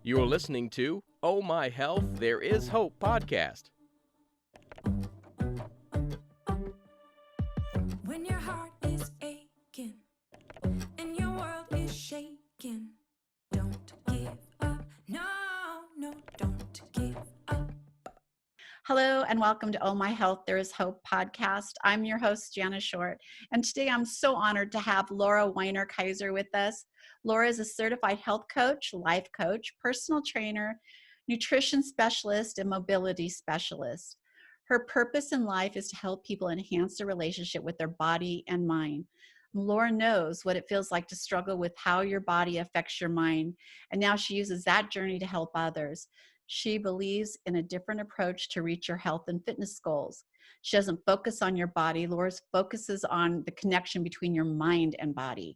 You're listening to Oh My Health, There Is Hope podcast. When your heart is aching and your world is shaking, don't give up. No, don't give up. Hello and welcome to Oh My Health, There Is Hope podcast. I'm your host, Jana Short, and today I'm so honored to have Lauran Weiner-Kiser with us. Laura is a certified health coach, life coach, personal trainer, nutrition specialist, and mobility specialist. Her purpose in life is to help people enhance their relationship with their body and mind. Laura knows what it feels like to struggle with how your body affects your mind, and now she uses that journey to help others. She believes in a different approach to reach your health and fitness goals. She doesn't focus on your body. Laura focuses on the connection between your mind and body.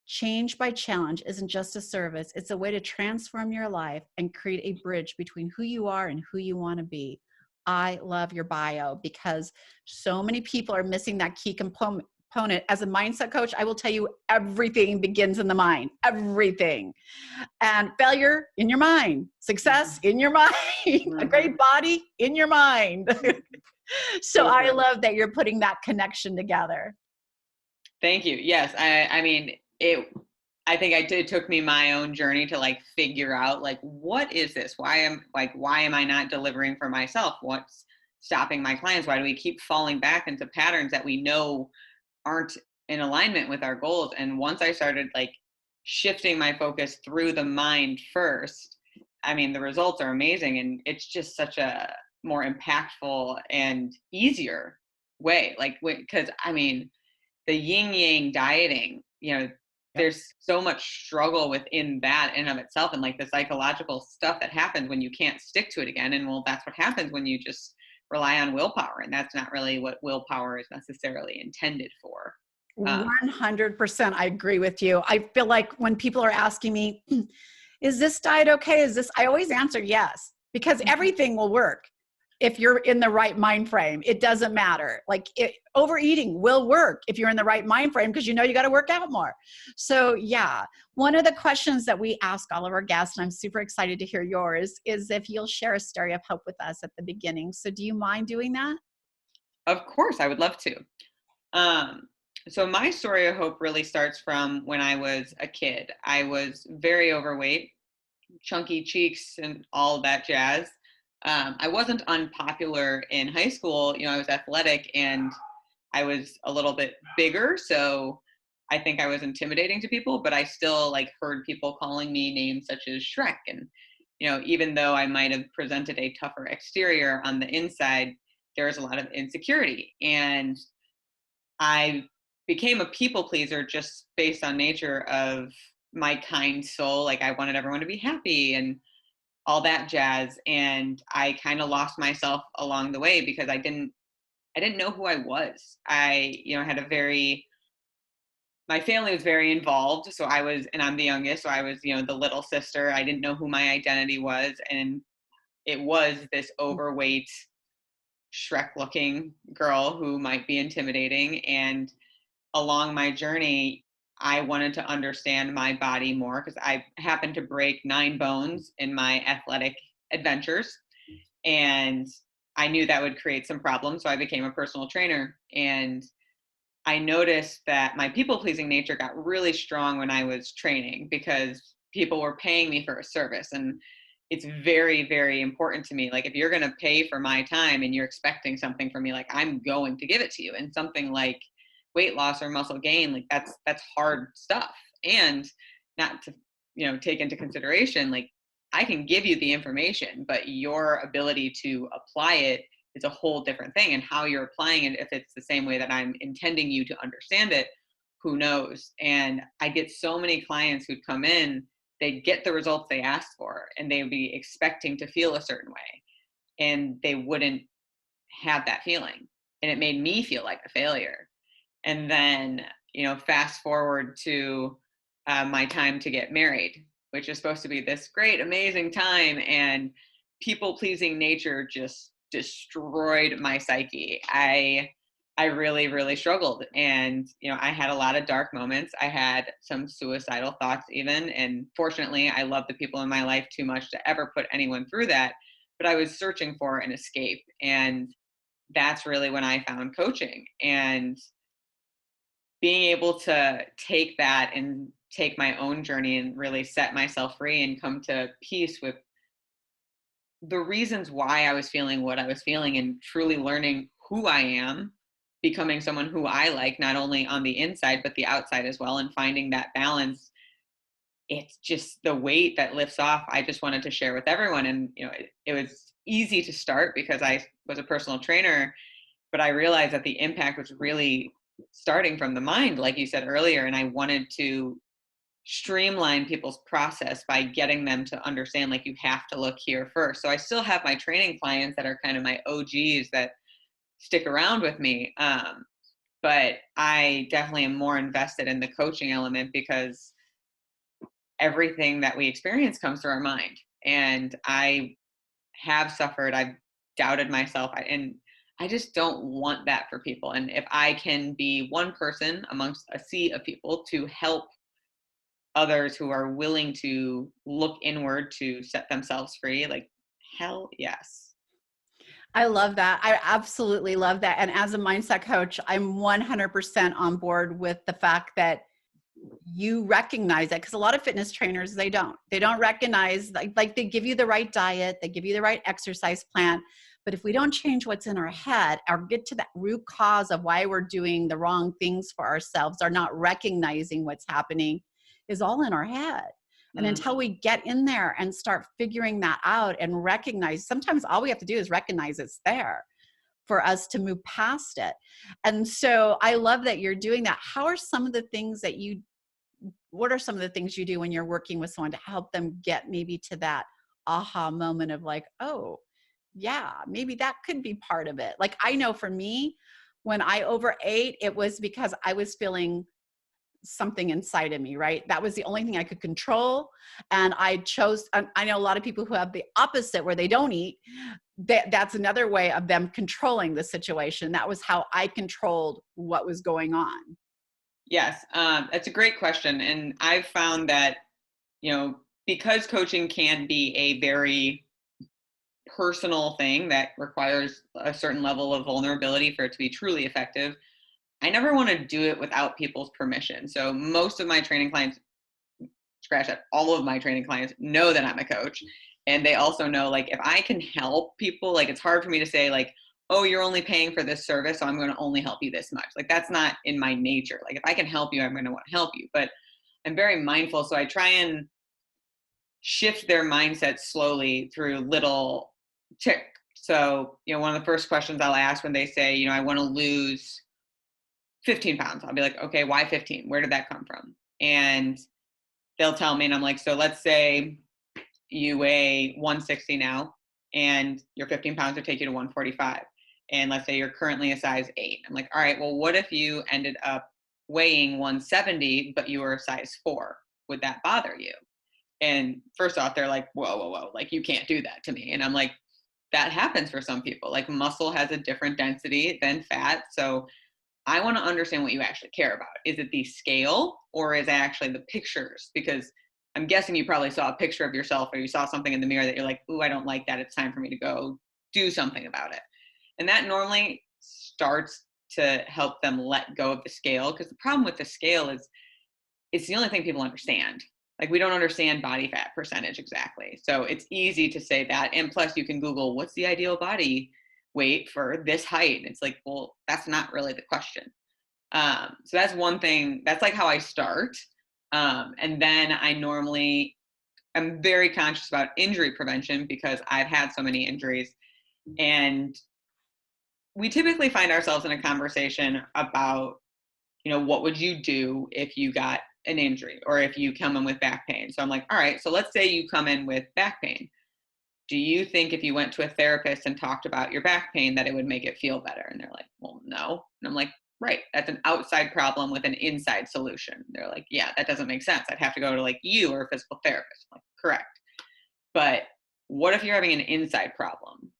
Change by challenge isn't just a service. It's a way to transform your life and create a bridge between who you are and who you want to be. I love your bio because so many people are missing that key component. As a mindset coach, I will tell you everything begins in the mind, everything. And failure in your mind, success in your mind, a great body in your mind. So I love that you're putting that connection together. Thank you. Yes. I think it took me my own journey to figure out what is this? Why am I not delivering for myself? What's stopping my clients? Why do we keep falling back into patterns that we know aren't in alignment with our goals? And once I started shifting my focus through the mind first, the results are amazing. And it's just such a more impactful and easier way. Because the yin yang dieting, there's so much struggle within that in of itself, and the psychological stuff that happens when you can't stick to it again. And that's what happens when you just rely on willpower, and that's not really what willpower is necessarily intended for. 100%. I agree with you. I feel like when people are asking me, is this diet okay? I always answer yes, because everything will work. If you're in the right mind frame, it doesn't matter. Overeating will work if you're in the right mind frame, because you got to work out more. So yeah, one of the questions that we ask all of our guests, and I'm super excited to hear yours, is if you'll share a story of hope with us at the beginning. So do you mind doing that? Of course, I would love to. So my story of hope really starts from when I was a kid. I was very overweight, chunky cheeks, and all that jazz. I wasn't unpopular in high school. I was athletic and I was a little bit bigger, so I think I was intimidating to people, but I still heard people calling me names such as Shrek. And, even though I might have presented a tougher exterior, on the inside, there was a lot of insecurity. And I became a people pleaser just based on nature of my kind soul. I wanted everyone to be happy and all that jazz. And I kind of lost myself along the way because I didn't know who I was. I, had my family was very involved. So and I'm the youngest. So I was, the little sister. I didn't know who my identity was. And it was this overweight, Shrek looking girl who might be intimidating. And along my journey, I wanted to understand my body more because I happened to break 9 bones in my athletic adventures. And I knew that would create some problems. So I became a personal trainer. And I noticed that my people-pleasing nature got really strong when I was training because people were paying me for a service. And it's very, very important to me. If you're going to pay for my time and you're expecting something from me, I'm going to give it to you. And something like weight loss or muscle gain, that's hard stuff. And not to, take into consideration, I can give you the information, but your ability to apply it is a whole different thing. And how you're applying it, if it's the same way that I'm intending you to understand it, who knows? And I get so many clients who'd come in, they'd get the results they asked for, and they'd be expecting to feel a certain way, and they wouldn't have that feeling. And it made me feel like a failure. And then, fast forward to my time to get married, which is supposed to be this great, amazing time. And people-pleasing nature just destroyed my psyche. I I really, really struggled. And, I had a lot of dark moments. I had some suicidal thoughts even. And fortunately, I love the people in my life too much to ever put anyone through that. But I was searching for an escape. And that's really when I found coaching. And being able to take that and take my own journey and really set myself free and come to peace with the reasons why I was feeling what I was feeling and truly learning who I am, becoming someone who I like, not only on the inside, but the outside as well, and finding that balance. It's just the weight that lifts off. I just wanted to share with everyone. And, it was easy to start because I was a personal trainer, but I realized that the impact was really starting from the mind, like you said earlier. And I wanted to streamline people's process by getting them to understand, like, you have to look here first. So I still have my training clients that are kind of my OGs that stick around with me. But I definitely am more invested in the coaching element because everything that we experience comes through our mind. And I have suffered, I've doubted myself, and I just don't want that for people. And if I can be one person amongst a sea of people to help others who are willing to look inward to set themselves free, like, hell yes. I love that. I absolutely love that. And as a mindset coach, I'm 100% on board with the fact that you recognize that, because a lot of fitness trainers, they don't recognize, like they give you the right diet, they give you the right exercise plan. But if we don't change what's in our head or get to that root cause of why we're doing the wrong things for ourselves, or not recognizing what's happening, is all in our head. And until we get in there and start figuring that out and recognize, sometimes all we have to do is recognize it's there for us to move past it. And so I love that you're doing that. What are some of the things you do when you're working with someone to help them get maybe to that aha moment of like, oh, yeah, maybe that could be part of it. Like, I know for me, when I overate, it was because I was feeling something inside of me, right? That was the only thing I could control. And I chose, I know a lot of people who have the opposite where they don't eat. That's another way of them controlling the situation. That was how I controlled what was going on. Yes, that's a great question. And I've found that, because coaching can be a very personal thing that requires a certain level of vulnerability for it to be truly effective, I never want to do it without people's permission. So most of my training clients, scratch that, all of my training clients know that I'm a coach. And they also know, like, if I can help people, like, it's hard for me to say, like, oh, you're only paying for this service, so I'm going to only help you this much. Like, that's not in my nature. Like, if I can help you, I'm going to want to help you. But I'm very mindful. So I try and shift their mindset slowly through little tick. So, one of the first questions I'll ask when they say, I want to lose 15 pounds, I'll be like, okay, why 15? Where did that come from? And they'll tell me, and I'm like, so let's say you weigh 160 now, and your 15 pounds would take you to 145. And let's say you're currently a size 8. I'm like, all right, well, what if you ended up weighing 170, but you were a size 4? Would that bother you? And first off, they're like, whoa, like, you can't do that to me. And I'm like, that happens for some people. Like, muscle has a different density than fat. So I want to understand what you actually care about. Is it the scale, or is it actually the pictures? Because I'm guessing you probably saw a picture of yourself, or you saw something in the mirror that you're like, ooh, I don't like that. It's time for me to go do something about it. And that normally starts to help them let go of the scale. Because the problem with the scale is it's the only thing people understand. Like, we don't understand body fat percentage exactly. So it's easy to say that. And plus, you can Google, what's the ideal body weight for this height? And it's like, well, that's not really the question. So that's one thing. That's like how I start. And then I'm very conscious about injury prevention because I've had so many injuries. And we typically find ourselves in a conversation about, what would you do if you got an injury or if you come in with back pain? So I'm like, all right, so let's say you come in with back pain. Do you think if you went to a therapist and talked about your back pain that it would make it feel better? And they're like, well, no. And I'm like, right, that's an outside problem with an inside solution. They're like, yeah, that doesn't make sense. I'd have to go to, like, you or a physical therapist. I'm like, correct. But what if you're having an inside problem?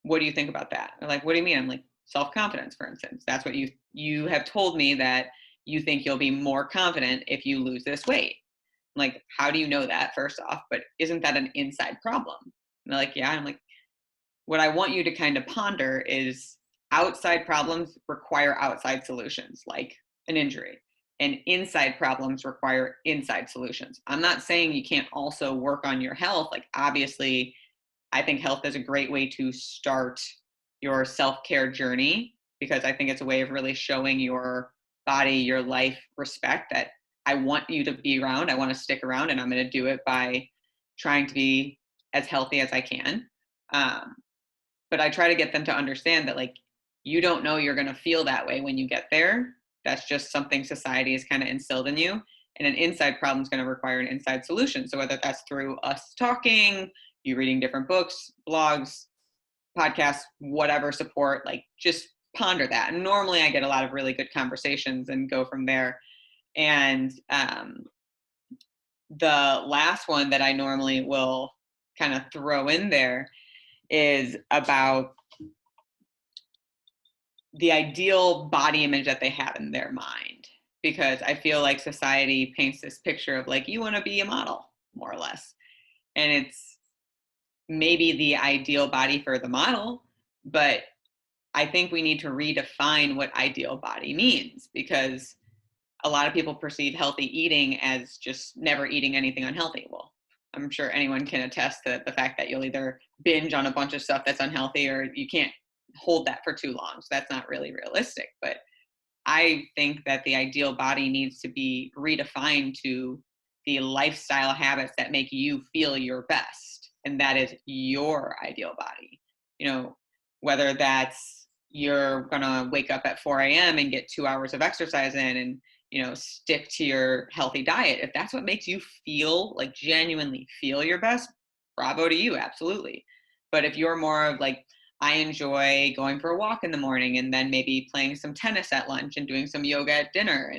What do you think about that? They're like, what do you mean? I'm like, self-confidence, for instance. That's what you have told me, that you think you'll be more confident if you lose this weight. I'm like, how do you know that, first off? But isn't that an inside problem? And they're like, yeah. I'm like, what I want you to kind of ponder is outside problems require outside solutions, like an injury, and inside problems require inside solutions. I'm not saying you can't also work on your health. Like, obviously, I think health is a great way to start your self-care journey, because I think it's a way of really showing your body, your life, respect, that I want you to be around, I want to stick around, and I'm going to do it by trying to be as healthy as I can. But I try to get them to understand that, like, you don't know you're going to feel that way when you get there. That's just something society has kind of instilled in you. And an inside problem is going to require an inside solution. So whether that's through us talking, you reading different books, blogs, podcasts, whatever support, like, just ponder that. And normally I get a lot of really good conversations and go from there. And the last one that I normally will kind of throw in there is about the ideal body image that they have in their mind. Because I feel like society paints this picture of, like, you want to be a model, more or less. And it's maybe the ideal body for the model, but I think we need to redefine what ideal body means, because a lot of people perceive healthy eating as just never eating anything unhealthy. Well, I'm sure anyone can attest to the fact that you'll either binge on a bunch of stuff that's unhealthy, or you can't hold that for too long. So that's not really realistic. But I think that the ideal body needs to be redefined to the lifestyle habits that make you feel your best. And that is your ideal body. You know, whether that's you're going to wake up at 4 a.m. and get 2 hours of exercise in, and, you know, stick to your healthy diet. If that's what makes you feel, like, genuinely feel your best, bravo to you. Absolutely. But if you're more of like, I enjoy going for a walk in the morning, and then maybe playing some tennis at lunch, and doing some yoga at dinner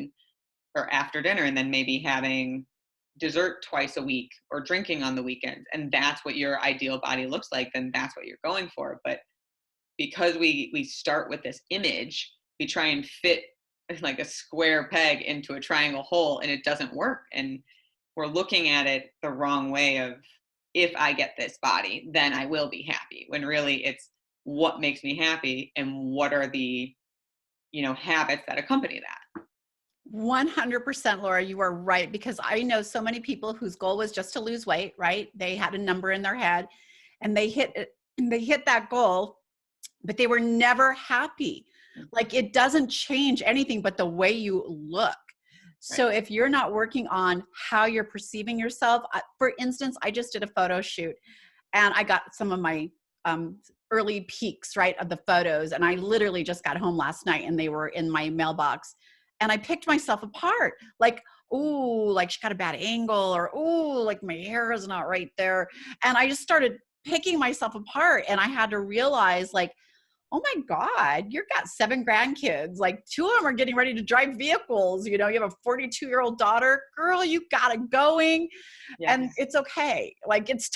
or after dinner, and then maybe having dessert twice a week, or drinking on the weekends, and that's what your ideal body looks like, then that's what you're going for. But because we start with this image, we try and fit like a square peg into a triangle hole, and it doesn't work. And we're looking at it the wrong way of, if I get this body, then I will be happy, when really it's what makes me happy, and what are the, you know, habits that accompany that. 100%, Laura, you are right, because I know so many people whose goal was just to lose weight, right? They had a number in their head and they hit it, and they hit that goal, but they were never happy. Like, it doesn't change anything but the way you look. So if you're not working on how you're perceiving yourself, for instance, I just did a photo shoot, and I got some of my early peaks, right, of the photos. And I literally just got home last night, and they were in my mailbox, and I picked myself apart. Like, ooh, like, she got a bad angle, or ooh, like, my hair is not right there. And I just started picking myself apart, and I had to realize, like, oh my God, you've got 7 grandkids. Like, 2 of them are getting ready to drive vehicles. You know, you have a 42-year-old daughter. Girl, you got it going. Yes. And it's okay. Like, it's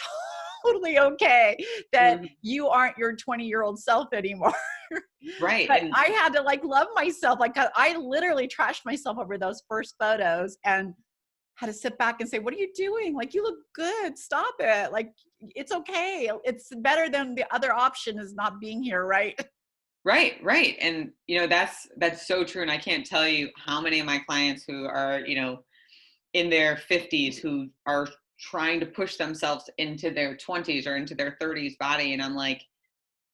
totally okay that you aren't your 20-year-old self anymore. Right. But I had to, like, love myself. Like, I literally trashed myself over those first photos, and had to sit back and say, what are you doing? Like, you look good. Stop it. Like, it's okay. It's better than the other option is not being here. Right. Right. And, you know, that's so true. And I can't tell you how many of my clients who are, you know, in their 50s, who are trying to push themselves into their 20s or into their 30s body. And I'm like,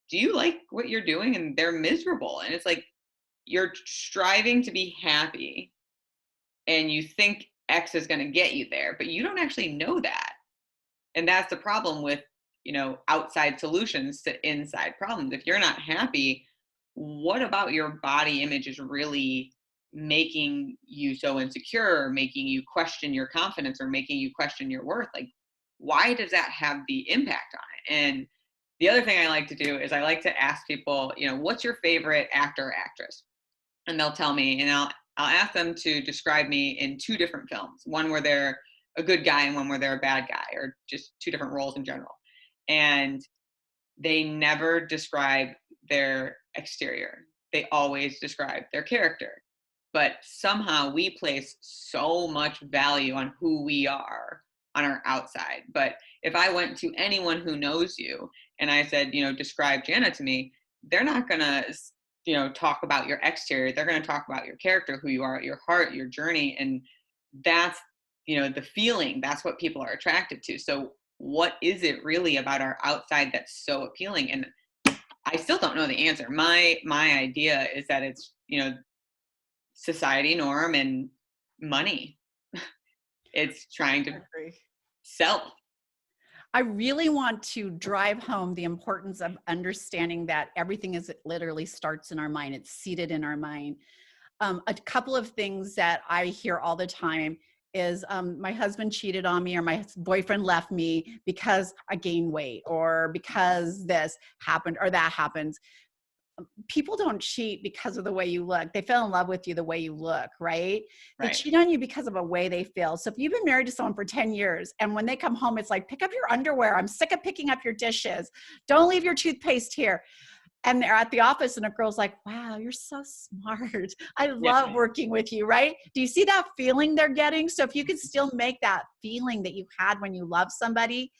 do you like what you're doing? And they're miserable. And it's like, you're striving to be happy, and you think X is going to get you there, but you don't actually know that. And that's the problem with, you know, outside solutions to inside problems. If you're not happy, what about your body image is really making you so insecure, or making you question your confidence, or making you question your worth? Like, why does that have the impact on it? And the other thing I like to do is I like to ask people, you know, what's your favorite actor or actress? And they'll tell me, and I'll ask them to describe me in 2 different films, one where they're a good guy and one where they're a bad guy, or just 2 different roles in general. And they never describe their exterior. They always describe their character. But somehow we place so much value on who we are on our outside. But if I went to anyone who knows you and I said, describe Jana to me, they're not going to, talk about your exterior. They're going to talk about your character, who you are, your heart, your journey. And that's, the feeling. That's what people are attracted to. So what is it really about our outside that's so appealing? And I still don't know the answer. My idea is that it's, society norm and money. It's trying to sell. I really want to drive home the importance of understanding that everything literally starts in our mind. It's seated in our mind. A couple of things that I hear all the time is my husband cheated on me, or my boyfriend left me because I gained weight, or because this happened or that happens. People don't cheat because of the way you look. They fell in love with you the way you look, right? They cheat on you because of a way they feel. So if you've been married to someone for 10 years and when they come home, it's like, pick up your underwear. I'm sick of picking up your dishes. Don't leave your toothpaste here. And they're at the office and a girl's like, wow, you're so smart. I love working with you, right? Do you see that feeling they're getting? So if you could still make that feeling that you had when you love somebody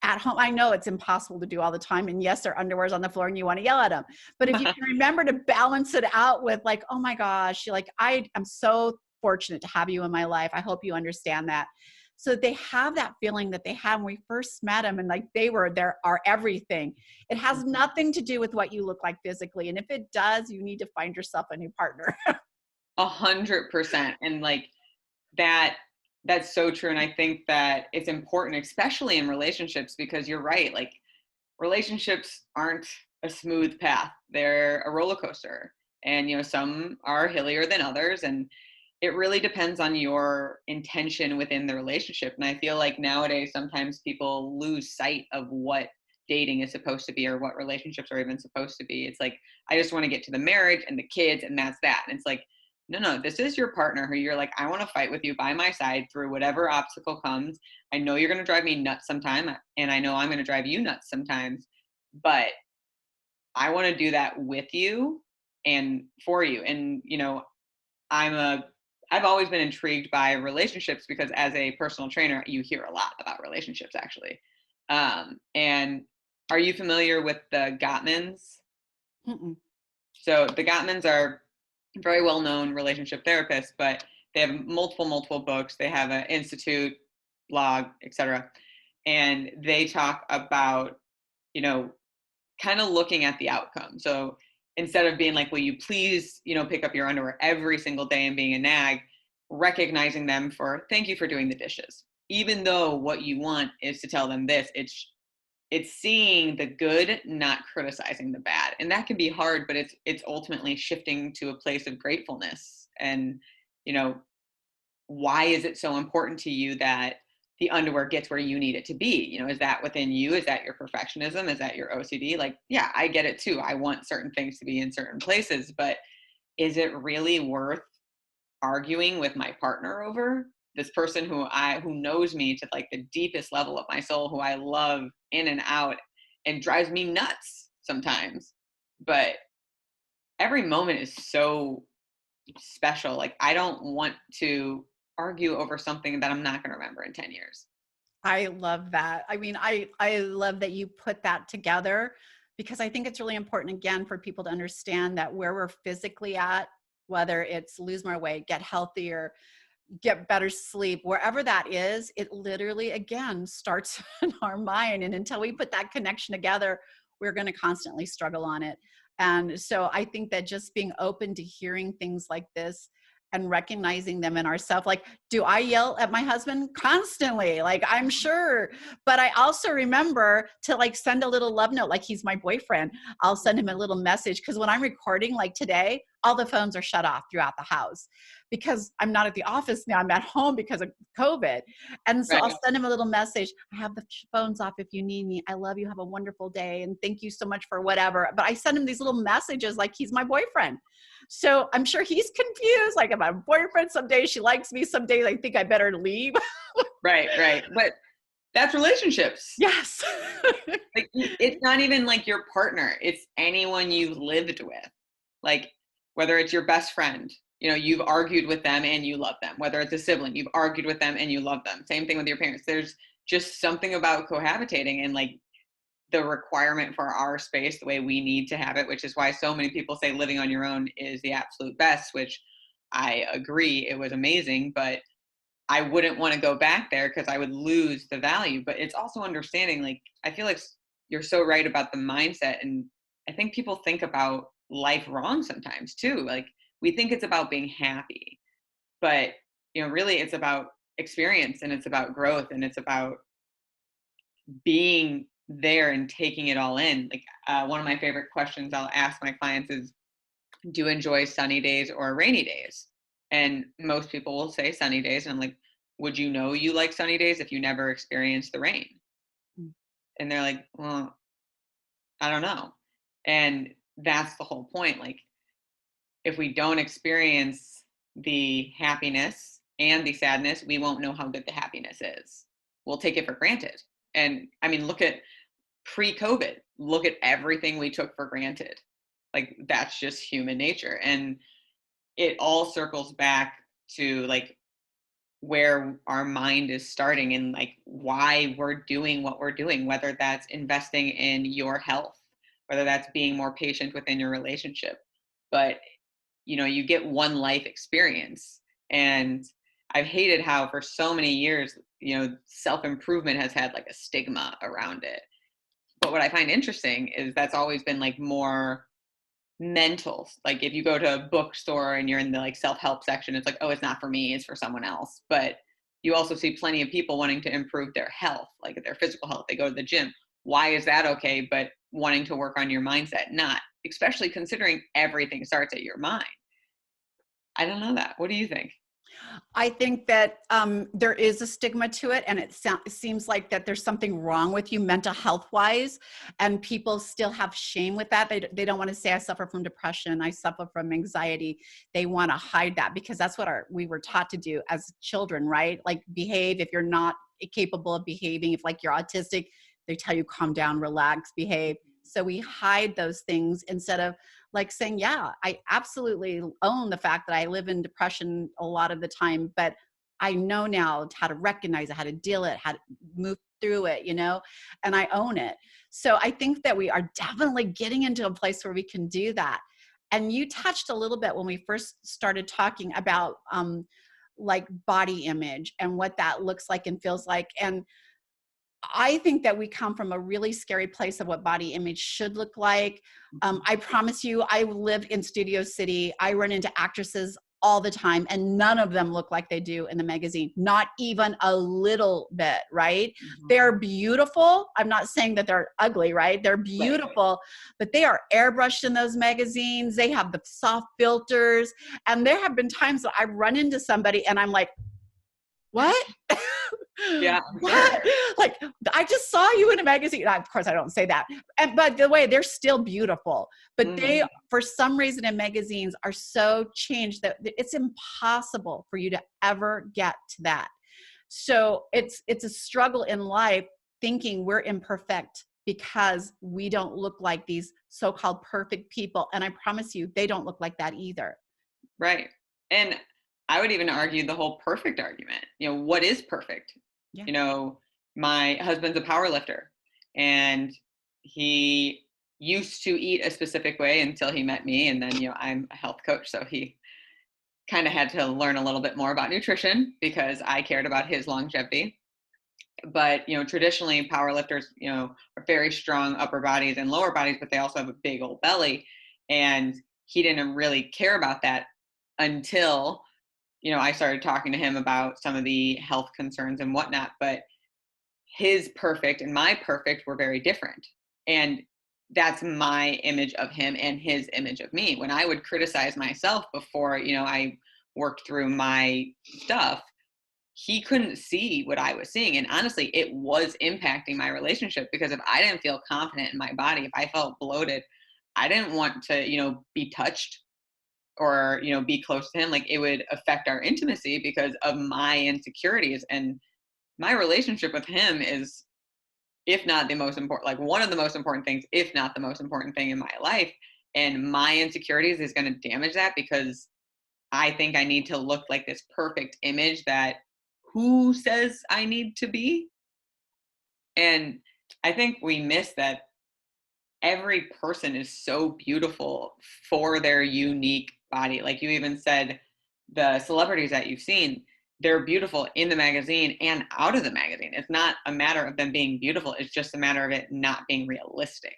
at home, I know it's impossible to do all the time. And yes, their underwear's on the floor and you want to yell at them. But if you can remember to balance it out with like, oh my gosh, you're like, I'm so fortunate to have you in my life. I hope you understand that. So they have that feeling that they had when we first met them, and like they were our everything. It has nothing to do with what you look like physically. And if it does, you need to find yourself a new partner. 100%. And like that's so true. And I think that it's important, especially in relationships, because you're right. Like relationships aren't a smooth path. They're a roller coaster, and, some are hillier than others. And it really depends on your intention within the relationship. And I feel like nowadays, sometimes people lose sight of what dating is supposed to be, or what relationships are even supposed to be. It's like, I just want to get to the marriage and the kids, and that's that. And it's like, no, this is your partner who you're like, I want to fight with you by my side through whatever obstacle comes. I know you're going to drive me nuts sometime, and I know I'm going to drive you nuts sometimes, but I want to do that with you and for you. And, I've always been intrigued by relationships, because as a personal trainer, you hear a lot about relationships, actually. And are you familiar with the Gottmans? Mm-mm. So the Gottmans are very well-known relationship therapists, but they have multiple books. They have an institute, blog, etc. And they talk about, kind of looking at the outcome. So instead of being like, will you please, pick up your underwear every single day and being a nag, recognizing them for, thank you for doing the dishes. Even though what you want is to tell them this, it's seeing the good, not criticizing the bad. And that can be hard, but it's ultimately shifting to a place of gratefulness. And, why is it so important to you that the underwear gets where you need it to be? Is that within you? Is that your perfectionism? Is that your OCD? Like, yeah, I get it too. I want certain things to be in certain places, but is it really worth arguing with my partner over? This person who knows me to like the deepest level of my soul, who I love in and out, and drives me nuts sometimes. But every moment is so special. Like, I don't want to argue over something that I'm not going to remember in 10 years. I love that. I mean, I love that you put that together, because I think it's really important, again, for people to understand that where we're physically at, whether it's lose more weight, get healthier, get better sleep, wherever that is, it literally, again, starts in our mind. And until we put that connection together, we're going to constantly struggle on it. And so I think that just being open to hearing things like this and recognizing them in ourselves, like, do I yell at my husband constantly? Like, I'm sure, but I also remember to like send a little love note, like he's my boyfriend. I'll send him a little message, because when I'm recording, like today, all the phones are shut off throughout the house, because I'm not at the office now. I'm at home because of COVID. And so I'll send him a little message. I have the phones off if you need me. I love you. Have a wonderful day. And thank you so much for whatever. But I send him these little messages like he's my boyfriend. So I'm sure he's confused. Like, I'm my boyfriend. Some days she likes me. Some days I think I better leave. Right. But That's relationships. Yes. Like, it's not even like your partner. It's anyone you've lived with. Like, whether it's your best friend, you've argued with them and you love them. Whether it's a sibling, you've argued with them and you love them. Same thing with your parents. There's just something about cohabitating and like the requirement for our space, the way we need to have it, which is why so many people say living on your own is the absolute best, which I agree. It was amazing, but I wouldn't want to go back there because I would lose the value. But it's also understanding, like, I feel like you're so right about the mindset. And I think people think about life wrong sometimes too. Like, we think it's about being happy, but, really it's about experience and it's about growth and it's about being there and taking it all in. Like, one of my favorite questions I'll ask my clients is, do you enjoy sunny days or rainy days? And most people will say sunny days. And I'm like, would you know you like sunny days if you never experienced the rain? And they're like, well, I don't know. And that's the whole point. Like, if we don't experience the happiness and the sadness, we won't know how good the happiness is. We'll take it for granted. And I mean, look at pre-COVID, look at everything we took for granted. Like, that's just human nature. And it all circles back to like where our mind is starting and like why we're doing what we're doing, whether that's investing in your health, whether that's being more patient within your relationship. But, you get one life experience. And I've hated how for so many years, self-improvement has had like a stigma around it. But what I find interesting is that's always been like more mental. Like, if you go to a bookstore and you're in the like self-help section, it's like, oh, it's not for me, it's for someone else. But you also see plenty of people wanting to improve their health, like their physical health. They go to the gym. Why is that okay? But wanting to work on your mindset, not, especially considering everything starts at your mind. I don't know that. What do you think? I think that there is a stigma to it, and it seems like that there's something wrong with you mental health wise, and people still have shame with that. They don't want to say, I suffer from depression, I suffer from anxiety. They want to hide that because that's what we were taught to do as children, right? Like, behave. If you're not capable of behaving, if like you're autistic, they tell you calm down, relax, behave. So we hide those things instead of like saying, yeah, I absolutely own the fact that I live in depression a lot of the time, but I know now how to recognize it, how to deal it, how to move through it, and I own it. So I think that we are definitely getting into a place where we can do that. And you touched a little bit when we first started talking about like body image and what that looks like and feels like. And I think that we come from a really scary place of what body image should look like. I promise you, I live in Studio City. I run into actresses all the time, and none of them look like they do in the magazine, not even a little bit, right? Mm-hmm. They're beautiful. I'm not saying that they're ugly, right? They're beautiful, right. But they are airbrushed in those magazines. They have the soft filters. And there have been times that I've run into somebody and I'm like, what? Yeah. What? Like, I just saw you in a magazine. Of course, I don't say that. But the way they're still beautiful, but they, for some reason in magazines are so changed that it's impossible for you to ever get to that. So it's a struggle in life thinking we're imperfect because we don't look like these so-called perfect people. And I promise you, they don't look like that either. Right. And I would even argue the whole perfect argument. What is perfect? Yeah. My husband's a power lifter, and he used to eat a specific way until he met me. And then, I'm a health coach, so he kind of had to learn a little bit more about nutrition because I cared about his longevity. But, traditionally power lifters, are very strong upper bodies and lower bodies, but they also have a big old belly. And he didn't really care about that until I started talking to him about some of the health concerns and whatnot, but his perfect and my perfect were very different. And that's my image of him and his image of me. When I would criticize myself before, I worked through my stuff, he couldn't see what I was seeing. And honestly, it was impacting my relationship because if I didn't feel confident in my body, if I felt bloated, I didn't want to, be touched or, be close to him. Like, it would affect our intimacy because of my insecurities. And my relationship with him is, if not the most important, like one of the most important things, if not the most important thing in my life. And my insecurities is going to damage that because I think I need to look like this perfect image that who says I need to be. And I think we miss that every person is so beautiful for their unique body. Like you even said, the celebrities that you've seen, they're beautiful in the magazine and out of the magazine. It's not a matter of them being beautiful. It's just a matter of it not being realistic.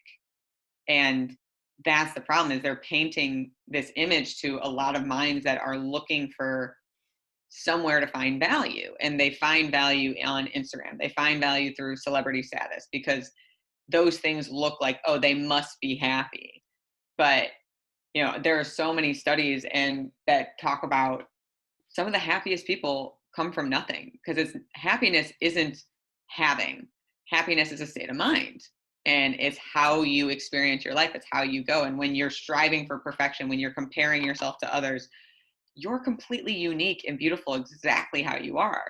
And that's the problem, is they're painting this image to a lot of minds that are looking for somewhere to find value. And they find value on Instagram. They find value through celebrity status because those things look like, oh, they must be happy. But, there are so many studies and that talk about some of the happiest people come from nothing, because happiness isn't having. Happiness is a state of mind, and it's how you experience your life. It's how you go. And when you're striving for perfection, when you're comparing yourself to others, you're completely unique and beautiful exactly how you are.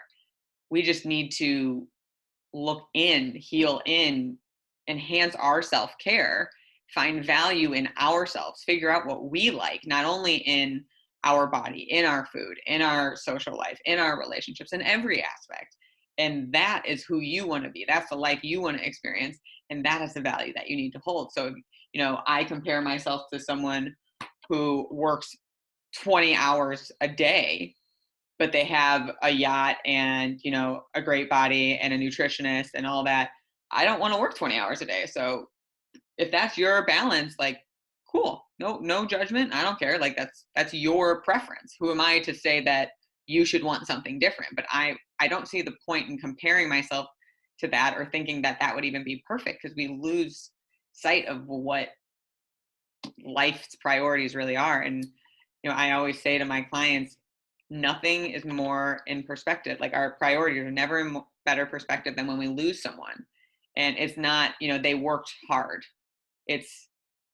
We just need to look in, heal in, enhance our self-care, find value in ourselves, figure out what we like, not only in our body, in our food, in our social life, in our relationships, in every aspect. And that is who you want to be. That's the life you want to experience. And that is the value that you need to hold. So, I compare myself to someone who works 20 hours a day, but they have a yacht and, a great body and a nutritionist and all that. I don't want to work 20 hours a day. So if that's your balance, like, cool, no judgment. I don't care. Like that's your preference. Who am I to say that you should want something different? But I don't see the point in comparing myself to that or thinking that that would even be perfect, because we lose sight of what life's priorities really are. And, I always say to my clients, nothing is more in perspective. Like our priorities are never in better perspective than when we lose someone. And it's not, they worked hard. It's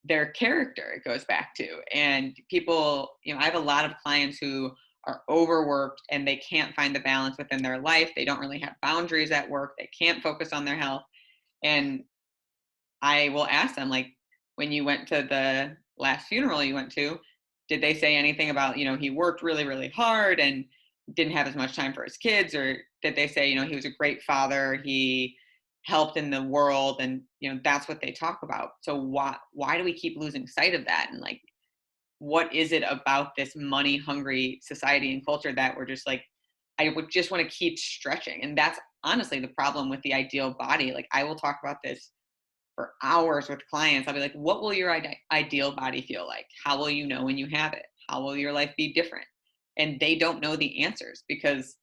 their character it goes back to. And people, I have a lot of clients who are overworked and they can't find the balance within their life. They don't really have boundaries at work. They can't focus on their health. And I will ask them, like, when you went to the last funeral you went to, did they say anything about, he worked really, really hard and didn't have as much time for his kids? Or did they say, he was a great father, he helped in the world, and, that's what they talk about. So why do we keep losing sight of that? And like, what is it about this money hungry society and culture that we're just like, I would just want to keep stretching? And that's honestly the problem with the ideal body. Like, I will talk about this for hours with clients. I'll be like, what will your ideal body feel like? How will you know when you have it? How will your life be different? And they don't know the answers because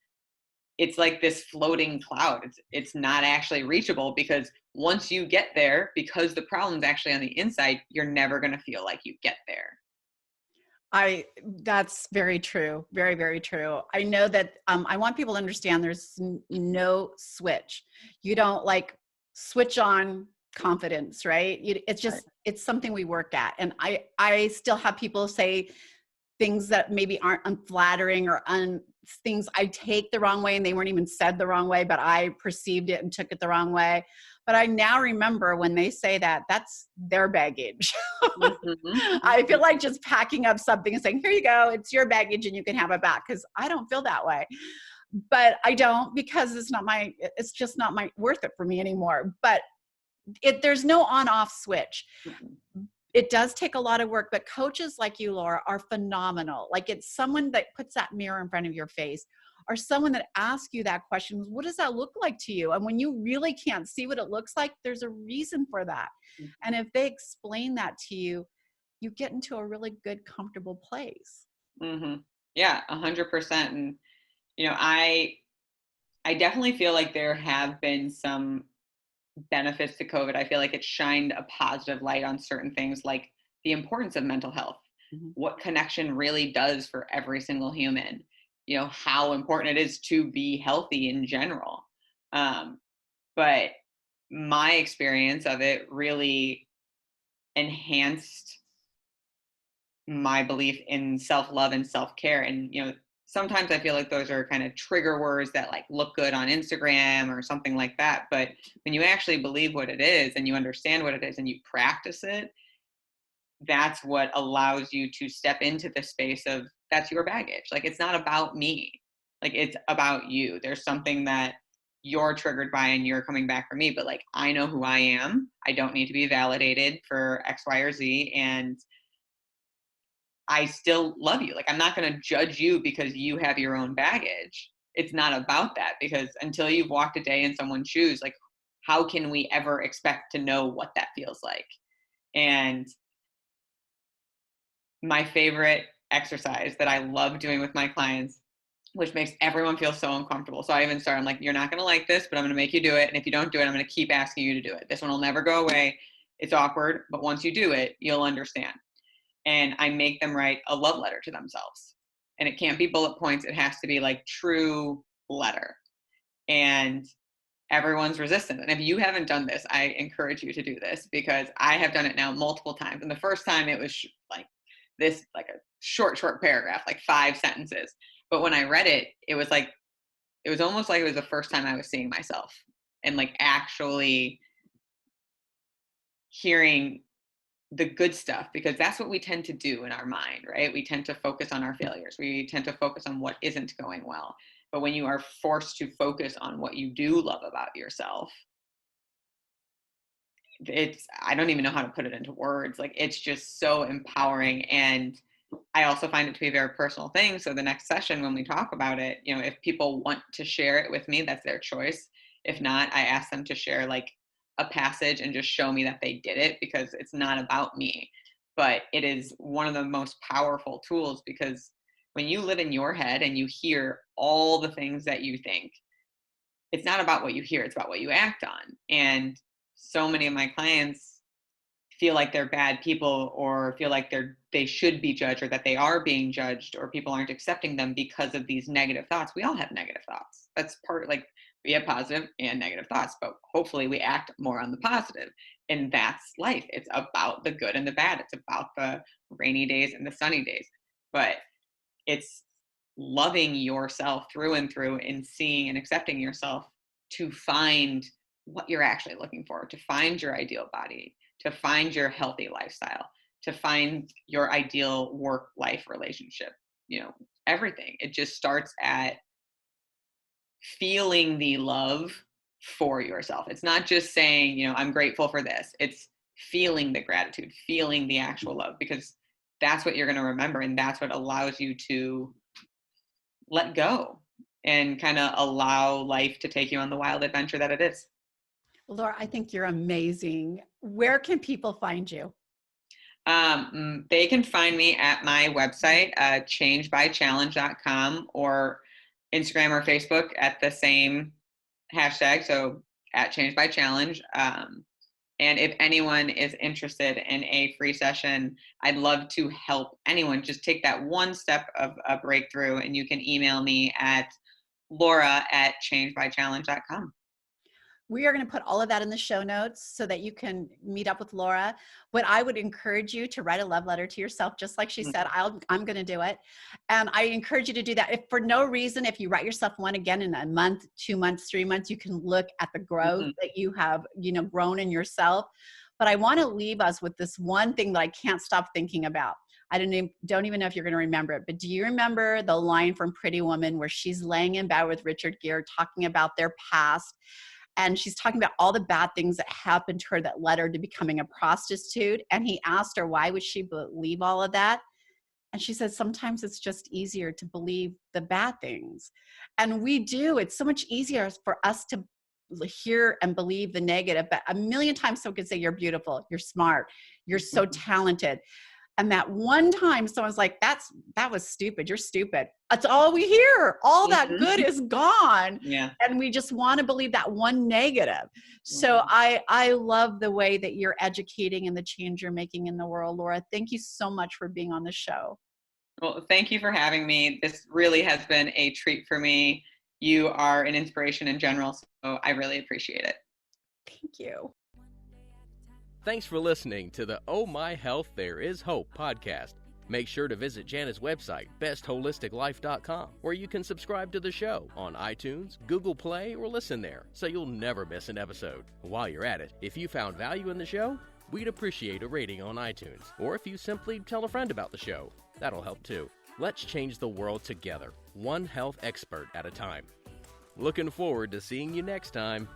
it's like this floating cloud. It's not actually reachable, because once you get there, because the problem's actually on the inside, you're never going to feel like you get there. That's very true. Very, very true. I know that I want people to understand there's no switch. You don't like switch on confidence, right? It's just, it's something we work at. And I still have people say things that maybe aren't unflattering or things I take the wrong way, and they weren't even said the wrong way, but I perceived it and took it the wrong way. But I now remember when they say that, that's their baggage. Mm-hmm. I feel like just packing up something and saying, here you go, it's your baggage and you can have it back. Because I don't feel that way. But I don't, because it's just not worth it for me anymore. But there's no on-off switch. Mm-hmm. It does take a lot of work, but coaches like you, Laura, are phenomenal. Like, it's someone that puts that mirror in front of your face, or someone that asks you that question, what does that look like to you? And when you really can't see what it looks like, there's a reason for that. Mm-hmm. And if they explain that to you, you get into a really good, comfortable place. Mm-hmm. Yeah, 100%. And, I definitely feel like there have been some benefits to COVID. I feel like it shined a positive light on certain things, like the importance of mental health, Mm-hmm. what connection really does for every single human, how important it is to be healthy in general. But my experience of it really enhanced my belief in self-love and self-care. And, sometimes I feel like those are kind of trigger words that like look good on Instagram or something like that. But when you actually believe what it is and you understand what it is and you practice it, that's what allows you to step into the space of that's your baggage. Like, it's not about me. Like, it's about you. There's something that you're triggered by and you're coming back for me, but like, I know who I am. I don't need to be validated for X, Y, or Z. And I still love you. Like, I'm not going to judge you because you have your own baggage. It's not about that, because until you've walked a day in someone's shoes, like, how can we ever expect to know what that feels like? And my favorite exercise that I love doing with my clients, which makes everyone feel so uncomfortable. So I even start, I'm like, you're not going to like this, but I'm going to make you do it. And if you don't do it, I'm going to keep asking you to do it. This one will never go away. It's awkward, but once you do it, you'll understand. And I make them write a love letter to themselves. And it can't be bullet points. It has to be like true letter. And everyone's resistant. And if you haven't done this, I encourage you to do this, because I have done it now multiple times. And the first time it was like this, like a short paragraph, like 5 sentences. But when I read it, it was almost like it was the first time I was seeing myself and like actually hearing the good stuff, because that's what we tend to do in our mind, right? We tend to focus on our failures. We tend to focus on what isn't going well. But when you are forced to focus on what you do love about yourself, I don't even know how to put it into words. Like, it's just so empowering. And I also find it to be a very personal thing. So the next session, when we talk about it, if people want to share it with me, that's their choice. If not, I ask them to share like a passage and just show me that they did it, because it's not about me. But it is one of the most powerful tools, because when you live in your head and you hear all the things that you think, it's not about what you hear, it's about what you act on. And so many of my clients feel like they're bad people, or feel like they should be judged, or that they are being judged, or people aren't accepting them because of these negative thoughts. We all have negative thoughts. That's like, we have positive and negative thoughts, but hopefully we act more on the positive. And that's life. It's about the good and the bad. It's about the rainy days and the sunny days. But it's loving yourself through and through, and seeing and accepting yourself to find what you're actually looking for, to find your ideal body, to find your healthy lifestyle, to find your ideal work-life relationship, everything. It just starts at feeling the love for yourself. It's not just saying, I'm grateful for this. It's feeling the gratitude, feeling the actual love, because that's what you're going to remember. And that's what allows you to let go and kind of allow life to take you on the wild adventure that it is. Laura, I think you're amazing. Where can people find you? They can find me at my website, changebychallenge.com, or Instagram or Facebook at the same hashtag, so at changebychallenge. And if anyone is interested in a free session, I'd love to help anyone just take that one step of a breakthrough. And you can email me at laura@changebychallenge.com. We are going to put all of that in the show notes so that you can meet up with Laura. But I would encourage you to write a love letter to yourself, just like she said. I'm going to do it. And I encourage you to do that. If for no reason, if you write yourself one again in a month, 2 months, 3 months, you can look at the growth that you have, grown in yourself. But I want to leave us with this one thing that I can't stop thinking about. I don't even know if you're going to remember it, but do you remember the line from Pretty Woman where she's laying in bed with Richard Gere talking about their past? And she's talking about all the bad things that happened to her that led her to becoming a prostitute. And he asked her, why would she believe all of that? And she said, sometimes it's just easier to believe the bad things. And we do. It's so much easier for us to hear and believe the negative. But a million times someone could say, you're beautiful, you're smart, you're so talented. And that one time someone's like, that was stupid. You're stupid. That's all we hear. All that good is gone. Yeah. And we just want to believe that one negative. So I love the way that you're educating and the change you're making in the world, Laura. Thank you so much for being on the show. Well, thank you for having me. This really has been a treat for me. You are an inspiration in general, so I really appreciate it. Thank you. Thanks for listening to the Oh My Health, There Is Hope podcast. Make sure to visit Jana's website, bestholisticlife.com, where you can subscribe to the show on iTunes, Google Play, or listen there, so you'll never miss an episode. While you're at it, if you found value in the show, we'd appreciate a rating on iTunes, or if you simply tell a friend about the show, that'll help too. Let's change the world together, one health expert at a time. Looking forward to seeing you next time.